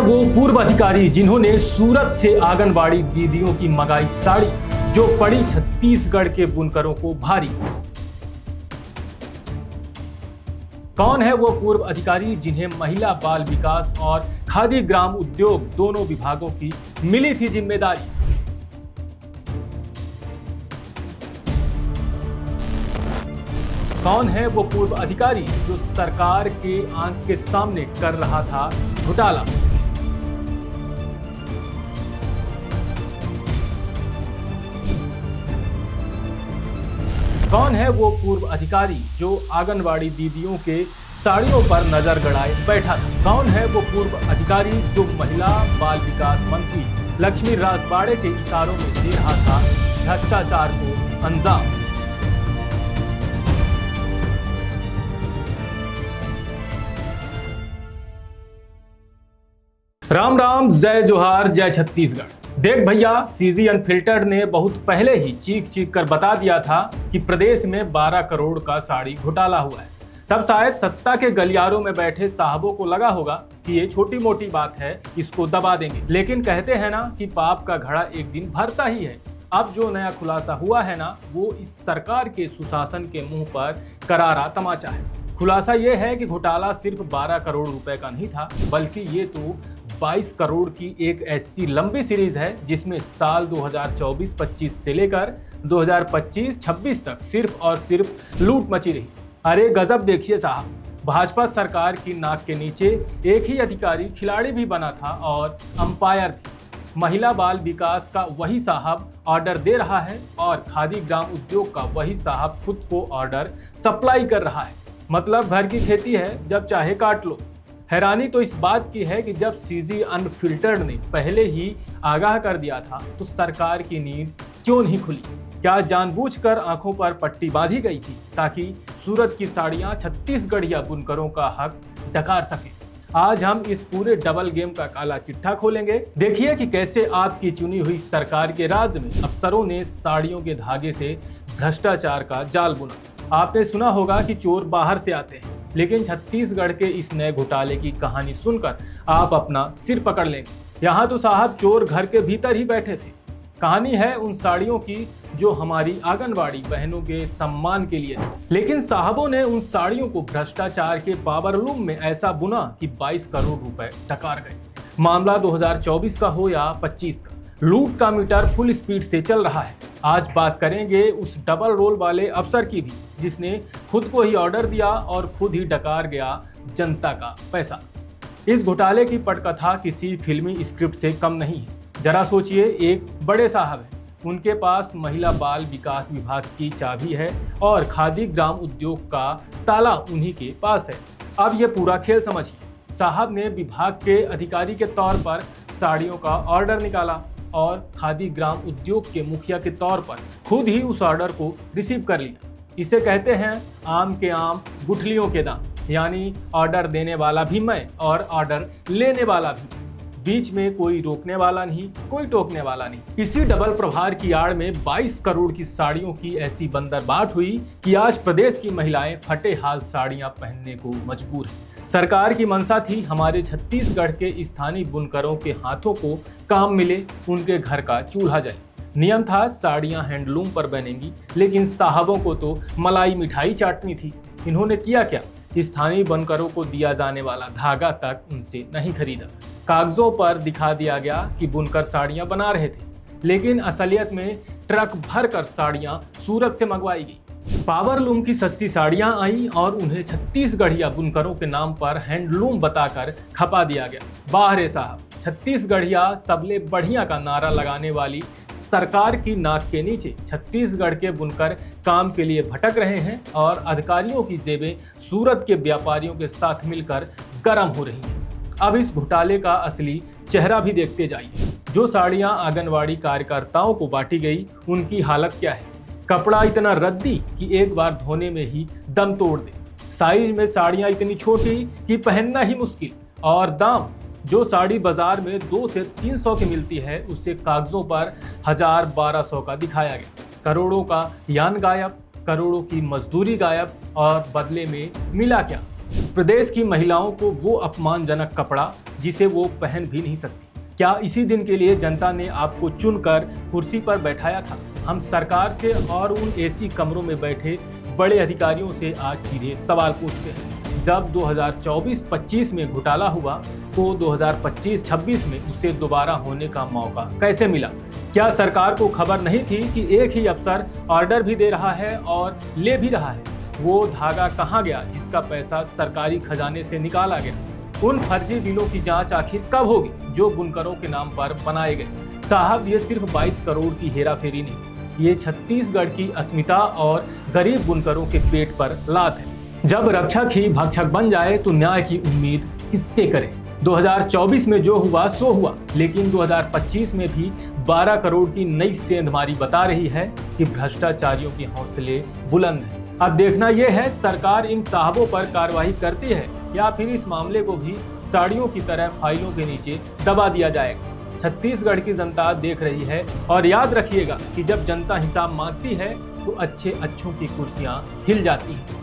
वो पूर्व अधिकारी जिन्होंने सूरत से आंगनबाड़ी दीदियों की मंगाई साड़ी जो पड़ी छत्तीसगढ़ के बुनकरों को भारी। कौन है वो पूर्व अधिकारी जिन्हें महिला बाल विकास और खादी ग्राम उद्योग दोनों विभागों की मिली थी जिम्मेदारी? कौन है वो पूर्व अधिकारी जो सरकार के आंख के सामने कर रहा था घोटाला? कौन है वो पूर्व अधिकारी जो आंगनबाड़ी दीदियों के साड़ियों पर नजर गड़ाए बैठा था? कौन है वो पूर्व अधिकारी जो महिला बाल विकास मंत्री लक्ष्मी राजवाड़े के इशारों में दे रहा था भ्रष्टाचार को अंजाम? राम राम, जय जोहार, जय छत्तीसगढ़। देख भैया, सीजी अनफिल्टर्ड ने बहुत पहले ही चीख चीख कर बता दिया था कि प्रदेश में 12 करोड़ का साड़ी घोटाला हुआ है। तब शायद सत्ता के गलियारों में बैठे साहबों को लगा होगा कि ये छोटी मोटी बात है, इसको दबा देंगे। लेकिन कहते हैं ना कि पाप का घड़ा एक दिन भरता ही है। अब जो नया खुलासा हुआ है ना, वो इस सरकार के सुशासन के मुंह पर करारा तमाचा है। खुलासा ये है कि घोटाला सिर्फ 12 करोड़ रुपए का नहीं था, बल्कि ये तो 22 करोड़ की एक ऐसी लंबी सीरीज है जिसमें साल 2024-25 से लेकर 2025-26 तक सिर्फ और सिर्फ लूट मची रही। अरे गजब देखिए साहब, भाजपा सरकार की नाक के नीचे एक ही अधिकारी खिलाड़ी भी बना था और अंपायर भी। महिला बाल विकास का वही साहब ऑर्डर दे रहा है और खादी ग्राम उद्योग का वही साहब खुद को ऑर्डर सप्लाई कर रहा है। मतलब घर की खेती है, जब चाहे काट लो। हैरानी तो इस बात की है कि जब सीजी अनफिल्टर्ड ने पहले ही आगाह कर दिया था तो सरकार की नींद क्यों नहीं खुली? क्या जानबूझकर आंखों पर पट्टी बांधी गई थी ताकि सूरत की साड़ियां छत्तीसगढ़िया बुनकरों का हक डकार सके? आज हम इस पूरे डबल गेम का काला चिट्ठा खोलेंगे। देखिए कि कैसे आपकी चुनी हुई सरकार के राज में अफसरों ने साड़ियों के धागे से भ्रष्टाचार का जाल बुना। आपने सुना होगा कि चोर बाहर से आते हैं, लेकिन छत्तीसगढ़ के इस नए घोटाले की कहानी सुनकर आप अपना सिर पकड़ लेंगे। यहाँ तो साहब चोर घर के भीतर ही बैठे थे। कहानी है उन साड़ियों की जो हमारी आंगनबाड़ी बहनों के सम्मान के लिए थी, लेकिन साहबों ने उन साड़ियों को भ्रष्टाचार के पावरलूम में ऐसा बुना कि 22 करोड़ रुपए डकार गए। मामला 2024 का हो या 25 का, लूट का मीटर फुल स्पीड से चल रहा है। आज बात करेंगे उस डबल रोल वाले अफसर की भी जिसने खुद को ही ऑर्डर दिया और खुद ही डकार गया जनता का पैसा। इस घोटाले की पटकथा किसी फिल्मी स्क्रिप्ट से कम नहीं है। जरा सोचिए, एक बड़े साहब हैं, उनके पास महिला बाल विकास विभाग की चाबी है और खादी ग्राम उद्योग का ताला उन्हीं के पास है। अब ये पूरा खेल समझिए। साहब ने विभाग के अधिकारी के तौर पर साड़ियों का ऑर्डर निकाला और खादी ग्राम उद्योग के मुखिया के तौर पर खुद ही उस ऑर्डर को रिसीव कर लिया। इसे कहते हैं आम के आम गुठलियों के दाम, यानी ऑर्डर देने वाला भी मैं और ऑर्डर लेने वाला भी। बीच में कोई रोकने वाला नहीं, कोई टोकने वाला नहीं। इसी डबल प्रभार की आड़ में 22 करोड़ की साड़ियों की ऐसी बंदरबाट हुई कि आज प्रदेश की महिलाएं फटे हाल साड़ियां पहनने को मजबूर हैं। सरकार की मंशा थी हमारे छत्तीसगढ़ के स्थानीय बुनकरों के हाथों को काम मिले, उनके घर का चूल्हा जले। नियम था साड़ियां हैंडलूम पर बनेंगी, लेकिन साहबों को तो मलाई मिठाई चाटनी थी। इन्होंने किया क्या? स्थानीय बनकरों को दिया जाने वाला धागा तक उनसे नहीं खरीदा। कागजों पर दिखा दिया गया कि बुनकर साड़ियां बना रहे थे, लेकिन असलियत में ट्रक भर कर साड़ियां सूरत से मंगवाई गई। पावरलूम की सस्ती साड़ियां आई और उन्हें छत्तीसगढ़िया बुनकरों के नाम पर हैंडलूम बताकर खपा दिया गया। वाह रे साहब, छत्तीसगढ़िया सबले बढ़िया का नारा लगाने वाली सरकार की नाक के नीचे छत्तीसगढ़ के बुनकर काम के लिए भटक रहे हैं और अधिकारियों की जेबें सूरत के व्यापारियों के साथ मिलकर गर्म हो रही हैं। अब इस घोटाले का असली चेहरा भी देखते जाइए। जो साड़ियां आंगनवाड़ी कार्यकर्ताओं को बांटी गई, उनकी हालत क्या है? कपड़ा इतना रद्दी कि एक बार धोने में ही दम तोड़ दे। साइज में साड़ियां इतनी छोटी कि पहनना ही मुश्किल। और दाम, जो साड़ी बाजार में 200 से 300 की मिलती है, उससे कागजों पर 1000-1200 का दिखाया गया। करोड़ों का यान गायब, करोड़ों की मजदूरी गायब, और बदले में मिला क्या? प्रदेश की महिलाओं को वो अपमानजनक कपड़ा जिसे वो पहन भी नहीं सकती। क्या इसी दिन के लिए जनता ने आपको चुनकर कुर्सी पर बैठाया था? हम सरकार से और उन एसी कमरों में बैठे बड़े अधिकारियों से आज सीधे सवाल पूछते हैं। जब 2024-25 में घोटाला हुआ तो 2025-26 में उसे दोबारा होने का मौका कैसे मिला? क्या सरकार को खबर नहीं थी कि एक ही अफसर ऑर्डर भी दे रहा है और ले भी रहा है? वो धागा कहाँ गया जिसका पैसा सरकारी खजाने से निकाला गया? उन फर्जी बिलों की जांच आखिर कब होगी जो बुनकरों के नाम पर बनाए गए? साहब, ये सिर्फ 22 करोड़ की हेराफेरी नहीं, ये छत्तीसगढ़ की अस्मिता और गरीब बुनकरों के पेट पर लात है। जब रक्षक ही भक्षक बन जाए तो न्याय की उम्मीद किससे करें? 2024 में जो हुआ सो हुआ, लेकिन 2025 में भी 12 करोड़ की नई सेंधमारी बता रही है कि भ्रष्टाचारियों के हौसले बुलंद हैं। अब देखना यह है सरकार इन साहबों पर कार्रवाई करती है या फिर इस मामले को भी साड़ियों की तरह फाइलों के नीचे दबा दिया जाएगा। छत्तीसगढ़ की जनता देख रही है और याद रखिएगा कि जब जनता हिसाब मांगती है तो अच्छे अच्छों की कुर्सियां हिल जाती हैं।